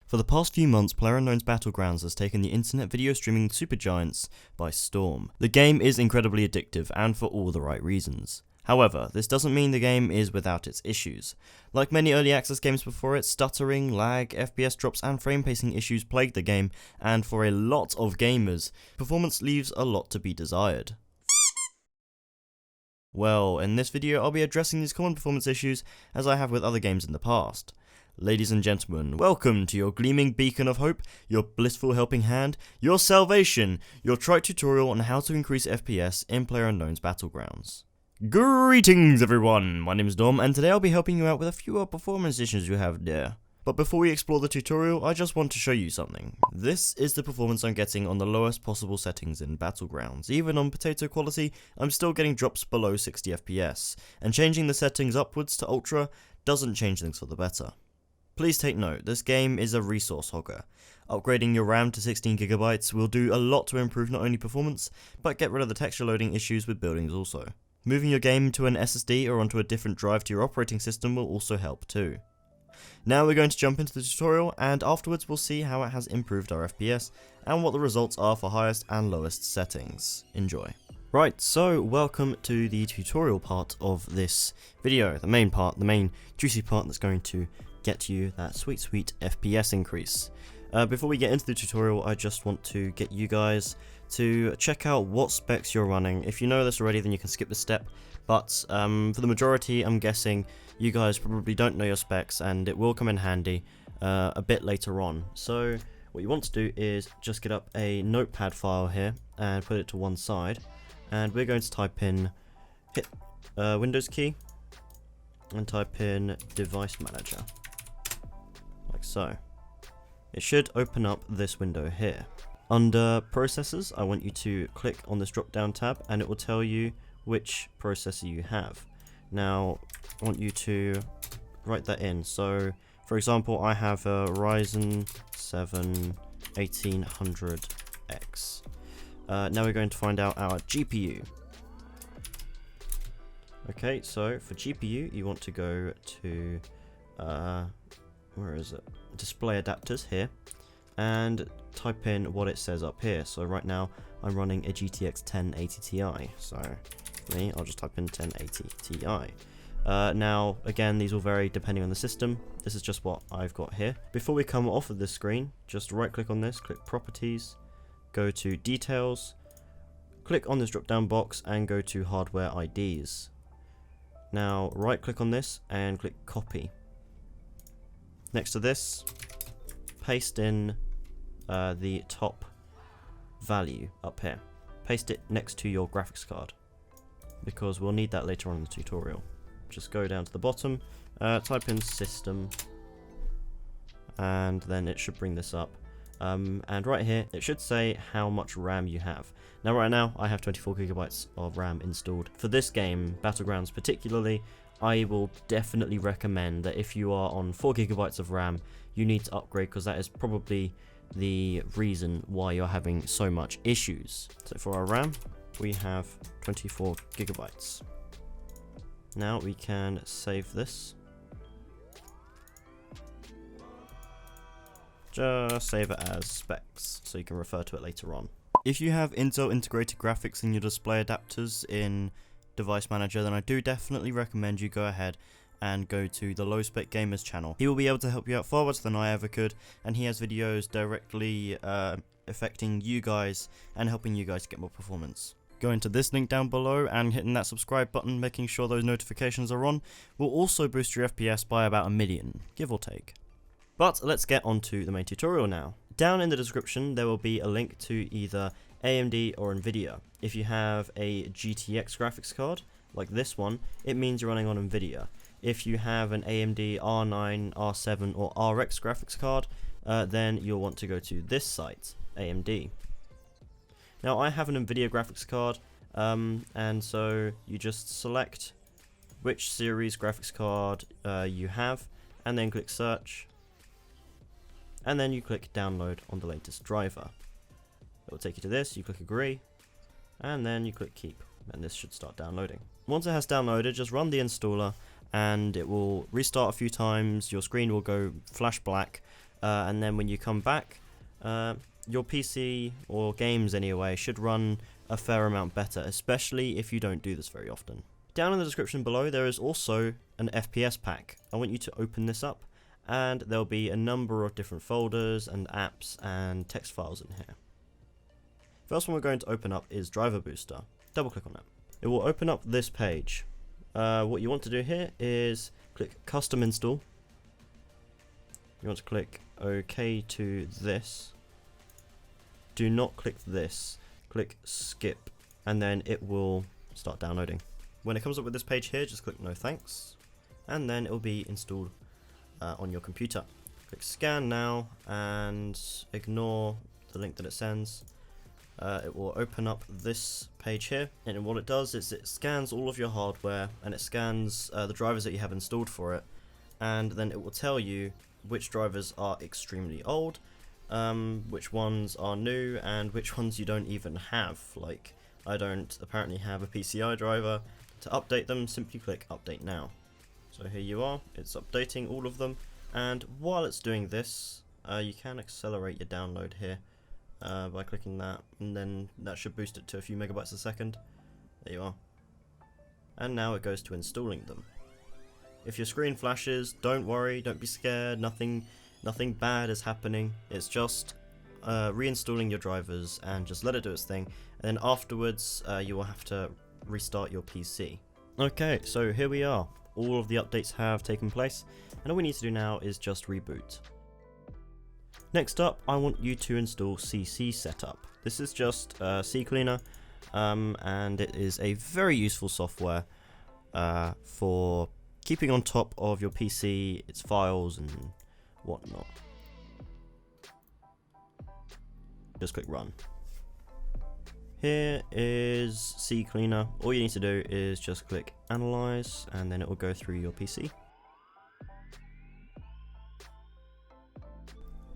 For the past few months, PlayerUnknown's Battlegrounds has taken the internet video streaming supergiants by storm. The game is incredibly addictive, and for all the right reasons. However, this doesn't mean the game is without its issues. Like many early access games before it, stuttering, lag, FPS drops and frame pacing issues plagued the game, and for a lot of gamers, performance leaves a lot to be desired. Well, in this video I'll be addressing these common performance issues as I have with other games in the past. Ladies and gentlemen, welcome to your gleaming beacon of hope, your blissful helping hand, your salvation, your Tryte tutorial on how to increase FPS in PlayerUnknown's Battlegrounds. Greetings everyone, my name is Dom and today I'll be helping you out with a few performance issues you have there. But before we explore the tutorial, I just want to show you something. This is the performance I'm getting on the lowest possible settings in Battlegrounds. Even on potato quality, I'm still getting drops below 60 FPS, and changing the settings upwards to ultra doesn't change things for the better. Please take note, this game is a resource hogger. Upgrading your RAM to 16GB will do a lot to improve not only performance, but get rid of the texture loading issues with buildings also. Moving your game to an SSD or onto a different drive to your operating system will also help too. Now we're going to jump into the tutorial, and afterwards we'll see how it has improved our FPS and what the results are for highest and lowest settings. Enjoy. Right, so welcome to the tutorial part of this video, the main part, the main juicy part that's going to get you that sweet FPS increase. Before we get into the tutorial, I just want to get you guys to check out what specs you're running. If you know this already, then you can skip this step, but for the majority, I'm guessing you guys probably don't know your specs, and it will come in handy a bit later on. So what you want to do is just get up a notepad file here and put it to one side, and we're going to type in, hit Windows key, and type in Device Manager, like so. It should open up this window here. Under Processors, I want you to click on this drop down tab and it will tell you which processor you have. Now, I want you to write that in. So, for example, I have a Ryzen 7 1800X. Now we're going to find out our GPU. Okay, so for GPU, you want to go to, where is it? Display adapters here, and type in what it says up here. So right now I'm running a GTX 1080 Ti, so for me I'll just type in 1080 Ti. Now again, these will vary depending on the system. This is just what I've got here. Before we come off of this screen, just right click on this, click Properties, go to Details, click on this drop down box and go to Hardware IDs. Now right click on this and click Copy. Next to this, paste in the top value up here. Paste it next to your graphics card, because we'll need that later on in the tutorial. Just go down to the bottom, type in System, and then it should bring this up. And right here, it should say how much RAM you have. Now right now, I have 24GB of RAM installed. For this game, Battlegrounds particularly, I will definitely recommend that if you are on 4GB of RAM, you need to upgrade, because that is probably the reason why you're having so much issues. So for our RAM, we have 24GB. Now we can save this. Just save it as specs, so you can refer to it later on. If you have Intel integrated graphics in your display adapters in Device Manager, then I do definitely recommend you go ahead and go to the LowSpecGamer's channel. He will be able to help you out far better than I ever could, and he has videos directly affecting you guys and helping you guys get more performance. Going to this link down below and hitting that subscribe button, making sure those notifications are on, will also boost your FPS by about 1 million, give or take. But let's get on to the main tutorial now. Down in the description there will be a link to either AMD or Nvidia. If you have a GTX graphics card, like this one, it means you're running on Nvidia. If you have an AMD R9, R7 or RX graphics card, then you'll want to go to this site, AMD. Now I have an Nvidia graphics card, and so you just select which series graphics card you have, and then click search, and then you click download on the latest driver. It will take you to this, you click agree, and then you click keep, and this should start downloading. Once it has downloaded, just run the installer and it will restart a few times, your screen will go flash black, and then when you come back, your PC, or games anyway, should run a fair amount better, especially if you don't do this very often. Down in the description below there is also an FPS pack. I want you to open this up, and there'll be a number of different folders and apps and text files in here. First one we're going to open up is Driver Booster. Double click on that. It will open up this page. What you want to do here is click Custom Install. You want to click OK to this. Do not click this. Click Skip, and then it will start downloading. When it comes up with this page here, just click No Thanks, and then it will be installed on your computer. Click Scan Now, and ignore the link that it sends. It will open up this page here, and what it does is it scans all of your hardware, and it scans the drivers that you have installed for it, and then it will tell you which drivers are extremely old, which ones are new, and which ones you don't even have. Like, I don't apparently have a PCI driver. To update them, simply click Update Now. So here you are, it's updating all of them, and while it's doing this, you can accelerate your download here by clicking that, and then that should boost it to a few megabytes a second. There you are. And now it goes to installing them. If your screen flashes, don't worry, don't be scared, nothing bad is happening. It's just reinstalling your drivers, and just let it do its thing, and then afterwards you will have to restart your PC. Okay, so here we are. All of the updates have taken place, and all we need to do now is just reboot. Next up, I want you to install CC Setup. This is just Ccleaner, and it is a very useful software for keeping on top of your PC, its files and whatnot. Just click Run. Here is Ccleaner. All you need to do is just click Analyze, and then it will go through your PC.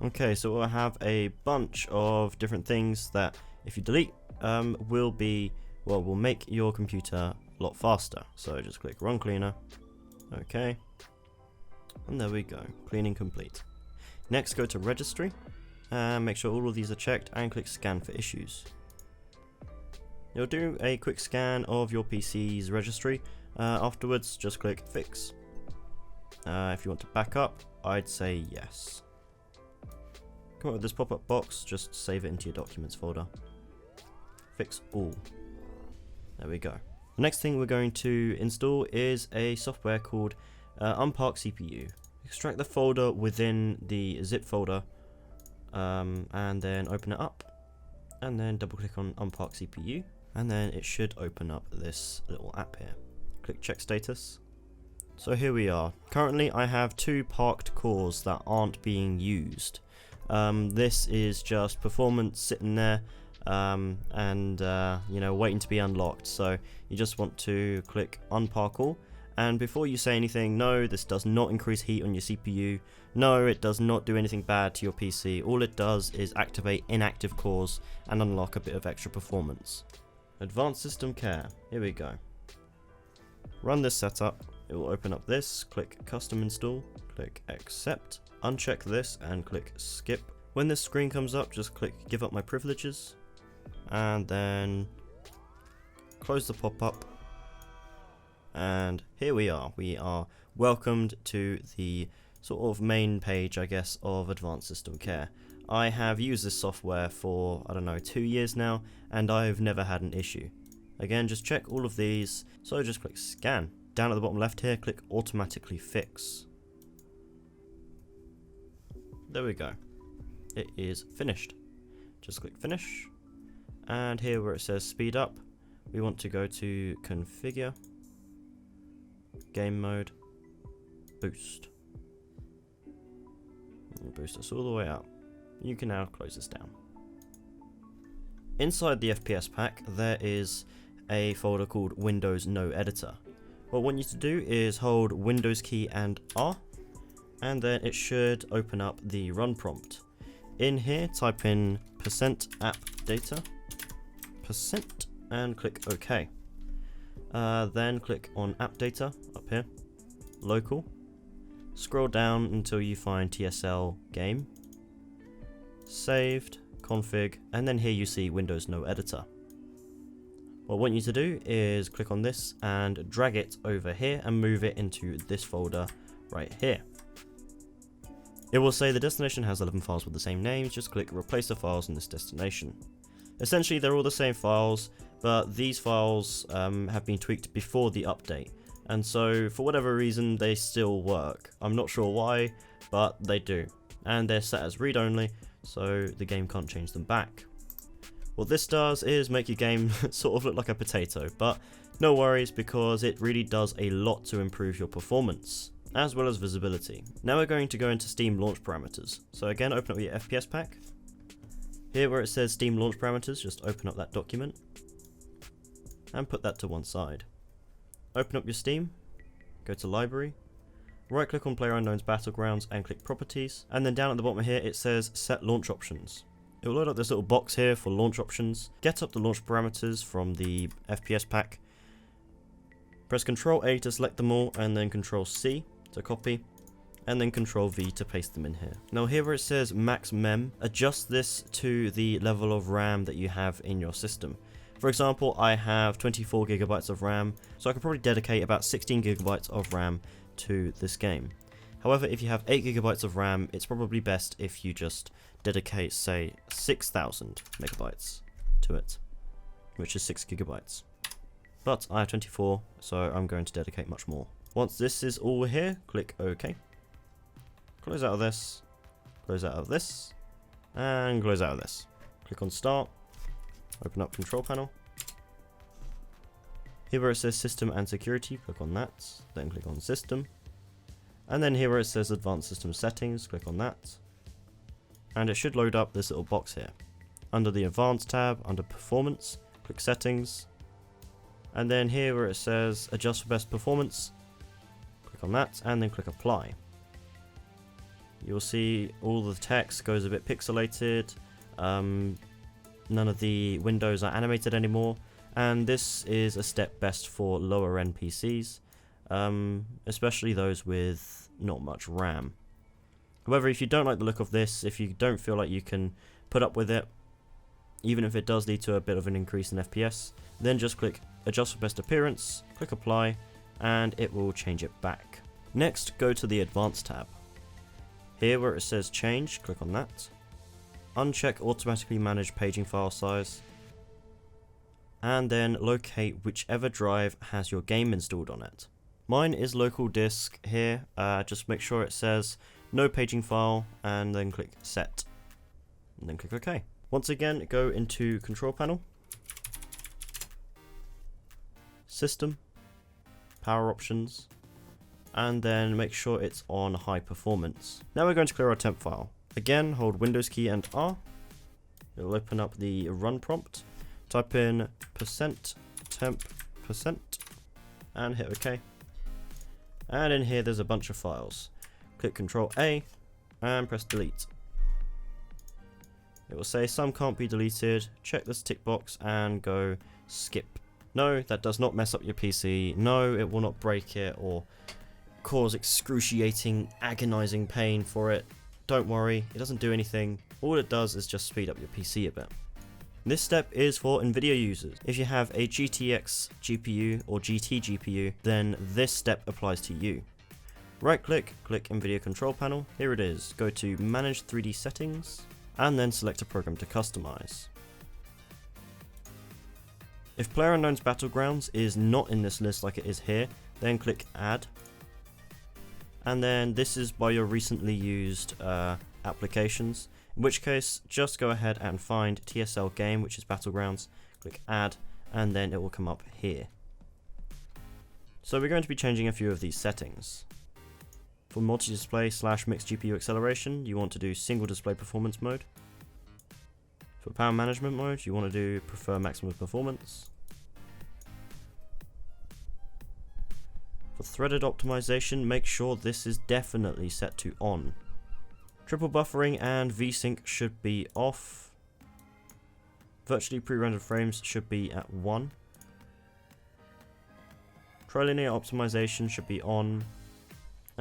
Okay, so we'll have a bunch of different things that, if you delete, will make your computer a lot faster. So just click Run Cleaner. Okay, and there we go, cleaning complete. Next, go to Registry, and make sure all of these are checked, and click Scan for issues. You'll do a quick scan of your PC's registry. Afterwards, just click Fix. If you want to back up, I'd say yes. Come up with this pop-up box, just save it into your Documents folder. Fix all. There we go. The next thing we're going to install is a software called Unpark Cpu. Extract the folder within the zip folder, and then open it up, and then double click on Unpark CPU, and then it should open up this little app here. Click Check Status. So here we are. Currently I have 2 parked cores that aren't being used. This is just performance sitting there, and you know, waiting to be unlocked. So you just want to click Unpark All, and before you say anything, no, this does not increase heat on your CPU, no, it does not do anything bad to your PC. All it does is activate inactive cores and unlock a bit of extra performance. Advanced System Care, here we go. Run this setup, it will open up this, click Custom Install, click Accept, uncheck this and click Skip. When this screen comes up, just click Give Up My Privileges, and then close the pop-up, and here we are welcomed to the sort of main page, I guess, of Advanced System Care. I have used this software for, I don't know, 2 years now, and I've never had an issue. Again, just check all of these, so just click Scan. Down at the bottom left here, click Automatically Fix. There we go. It is finished. Just click Finish, and here where it says Speed Up, we want to go to Configure, Game Mode, Boost. And boost us all the way up. You can now close this down. Inside the FPS pack, there is a folder called Windows No Editor. What I want you to do is hold Windows key and R, and then it should open up the run prompt. In here, type in %appdata, and click OK. Then click on App Data up here, Local, Scroll down until you find TSL game, saved, config, and then here you see Windows No Editor. What I want you to do is click on this and drag it over here and move it into this folder right here. It will say the destination has 11 files with the same names, just click replace the files in this destination. Essentially they're all the same files, but these files have been tweaked before the update, and so for whatever reason they still work. I'm not sure why, but they do, and they're set as read-only, so the game can't change them back. What this does is make your game sort of look like a potato, but no worries because it really does a lot to improve your performance, as well as visibility. Now we're going to go into Steam launch parameters. So again, open up your FPS pack. Here where it says Steam launch parameters, just open up that document and put that to one side. Open up your Steam, go to library, right click on PlayerUnknown's Battlegrounds and click properties, and then down at the bottom here it says set launch options. It will load up this little box here for launch options. Get up the launch parameters from the FPS pack. Press Ctrl A to select them all, and then Ctrl C to copy, and then Ctrl V to paste them in here. Now here where it says max mem, adjust this to the level of RAM that you have in your system. For example, I have 24 gigabytes of RAM, so I could probably dedicate about 16 gigabytes of RAM to this game. However, if you have 8 gigabytes of RAM, it's probably best if you just dedicate, say, 6,000 megabytes to it, which is 6 gigabytes. But I have 24, so I'm going to dedicate much more. Once this is all here, click OK. Close out of this, close out of this, and close out of this. Click on Start, open up Control Panel. Here where it says System and Security, click on that, then click on System. And then here where it says Advanced System Settings, click on that. And it should load up this little box here. Under the Advanced tab, under Performance, click Settings. And then here where it says Adjust for Best Performance, click on that and then click Apply. You'll see all the text goes a bit pixelated, none of the windows are animated anymore, and this is a step best for lower end PCs, especially those with not much RAM. However, if you don't like the look of this, if you don't feel like you can put up with it, even if it does lead to a bit of an increase in FPS, then just click Adjust for Best Appearance, click Apply, and it will change it back. Next, go to the Advanced tab. Here where it says Change, click on that. Uncheck Automatically Manage Paging File Size, and then locate whichever drive has your game installed on it. Mine is local disk here, just make sure it says no paging file, and then click Set, and then click OK. Once again, go into Control Panel, System, Power Options, and then make sure it's on High Performance. Now we're going to clear our temp file. Again, hold Windows key and R. It'll open up the run prompt. Type in %temp% and hit OK. And in here there's a bunch of files. Click Ctrl A and press delete. It will say some can't be deleted. Check this tick box and go skip. No, that does not mess up your PC. No, it will not break it or cause excruciating, agonizing pain for it. Don't worry, it doesn't do anything. All it does is just speed up your PC a bit. This step is for Nvidia users. If you have a GTX GPU or GT GPU, then this step applies to you. Right click, click Nvidia Control Panel. Here it is. Go to Manage 3D Settings, and then select a program to customize. If PlayerUnknown's Battlegrounds is not in this list like it is here, then click Add. And then this is by your recently used applications, in which case just go ahead and find TSL game, which is Battlegrounds, click Add, and then it will come up here. So we're going to be changing a few of these settings. For multi-display / mixed GPU acceleration, you want to do single display performance mode. For power management mode, you want to do prefer maximum performance. For threaded optimization, make sure this is definitely set to on. Triple buffering and VSync should be off. Virtually pre-rendered frames should be at 1. Trilinear optimization should be on.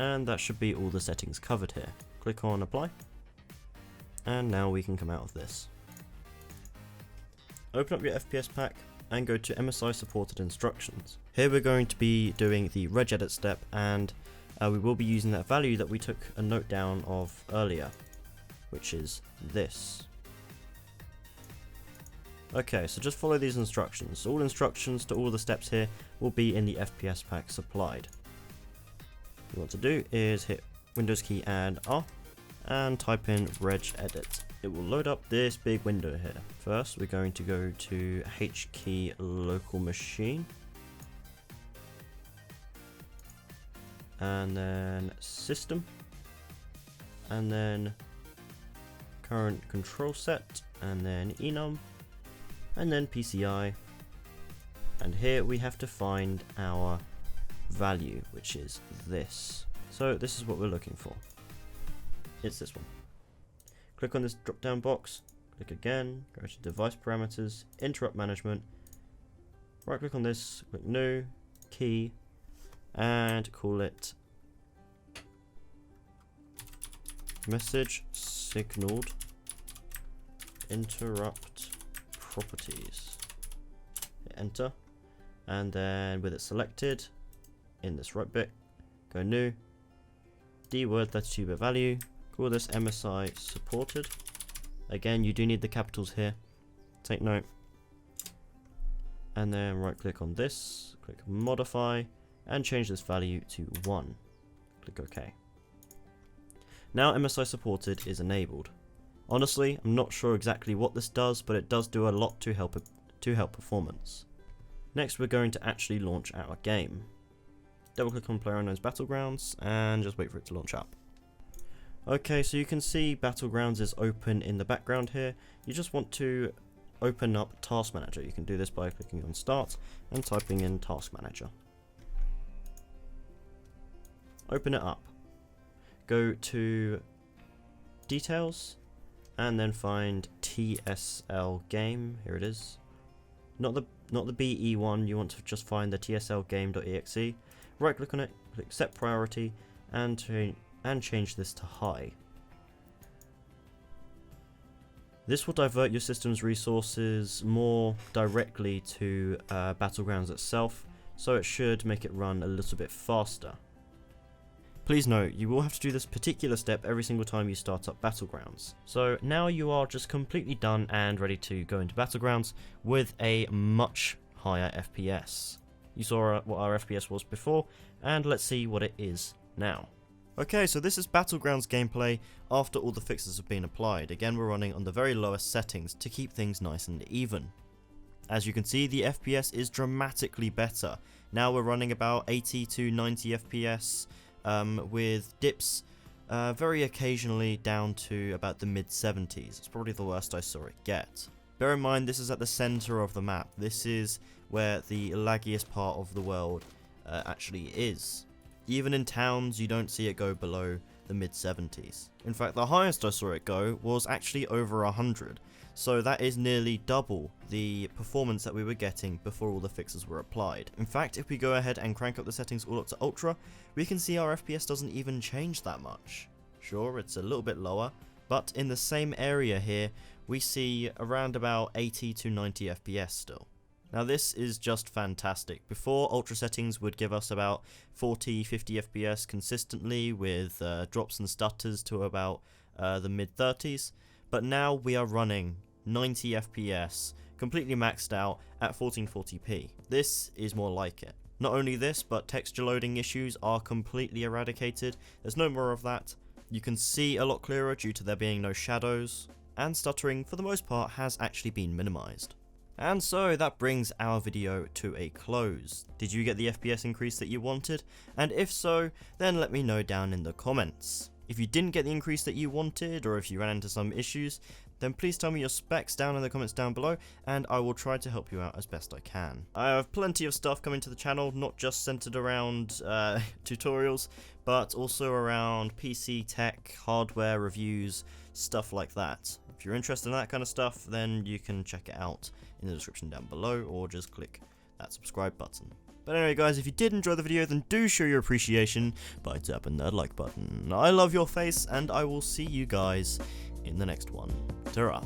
And that should be all the settings covered here. Click on apply. And now we can come out of this. Open up your FPS pack and go to MSI supported instructions. Here we're going to be doing the regedit step, and we will be using that value that we took a note down of earlier, which is this. Okay, so just follow these instructions. All instructions to all the steps here will be in the FPS pack supplied. What you want to do is hit Windows key and R and type in regedit. It will load up this big window here. First, we're going to go to HKey local machine, and then system, and then current control set, and then enum, and then PCI, and here we have to find our value, which is this. So this is what we're looking for. It's this one. Click on this drop down box, click again, go to device parameters, interrupt management, right click on this, click new, key, and call it message signaled interrupt properties. Hit enter, and then with it selected, in this right bit, go new, dword 32-bit value, call this MSI supported. Again, you do need the capitals here, take note. And then right click on this, click modify, and change this value to 1. Click OK. Now MSI supported is enabled. Honestly, I'm not sure exactly what this does, but it does do a lot to help performance. Next, we're going to actually launch our game. Double click on PlayerUnknown's Battlegrounds and just wait for it to launch up. Okay, so you can see Battlegrounds is open in the background here. You just want to open up Task Manager. You can do this by clicking on Start and typing in Task Manager. Open it up. Go to Details and then find TSL Game. Here it is. Not the BE one. You want to just find the TSL Game.exe. Right click on it, click Set Priority, and change this to High. This will divert your system's resources more directly to Battlegrounds itself, so it should make it run a little bit faster. Please note, you will have to do this particular step every single time you start up Battlegrounds. So now you are just completely done and ready to go into Battlegrounds with a much higher FPS. You saw what our FPS was before, and let's see what it is now. Okay, so this is Battlegrounds gameplay after all the fixes have been applied. Again, we're running on the very lowest settings to keep things nice and even. As you can see, the FPS is dramatically better. Now we're running about 80 to 90 FPS with dips very occasionally down to about the mid-70s. It's probably the worst I saw it get. Bear in mind, this is at the center of the map. This is where the laggiest part of the world actually is. Even in towns, you don't see it go below the mid-70s. In fact, the highest I saw it go was actually over 100. So that is nearly double the performance that we were getting before all the fixes were applied. In fact, if we go ahead and crank up the settings all up to Ultra, we can see our FPS doesn't even change that much. Sure, it's a little bit lower, but in the same area here, we see around about 80 to 90 FPS still. Now this is just fantastic. Before, Ultra settings would give us about 40-50 FPS consistently with drops and stutters to about the mid-30s, but now we are running 90 FPS, completely maxed out at 1440p. This is more like it. Not only this, but texture loading issues are completely eradicated. There's no more of that. You can see a lot clearer due to there being no shadows, and stuttering for the most part has actually been minimized. And so that brings our video to a close. Did you get the FPS increase that you wanted? And if so, then let me know down in the comments. If you didn't get the increase that you wanted, or if you ran into some issues, then please tell me your specs down in the comments down below, and I will try to help you out as best I can. I have plenty of stuff coming to the channel, not just centered around tutorials, but also around PC tech, hardware reviews, stuff like that. If you're interested in that kind of stuff, then you can check it out in the description down below, or just click that subscribe button. But anyway guys, if you did enjoy the video, then do show your appreciation by tapping that like button. I love your face, and I will see you guys in the next one. Ta-ra.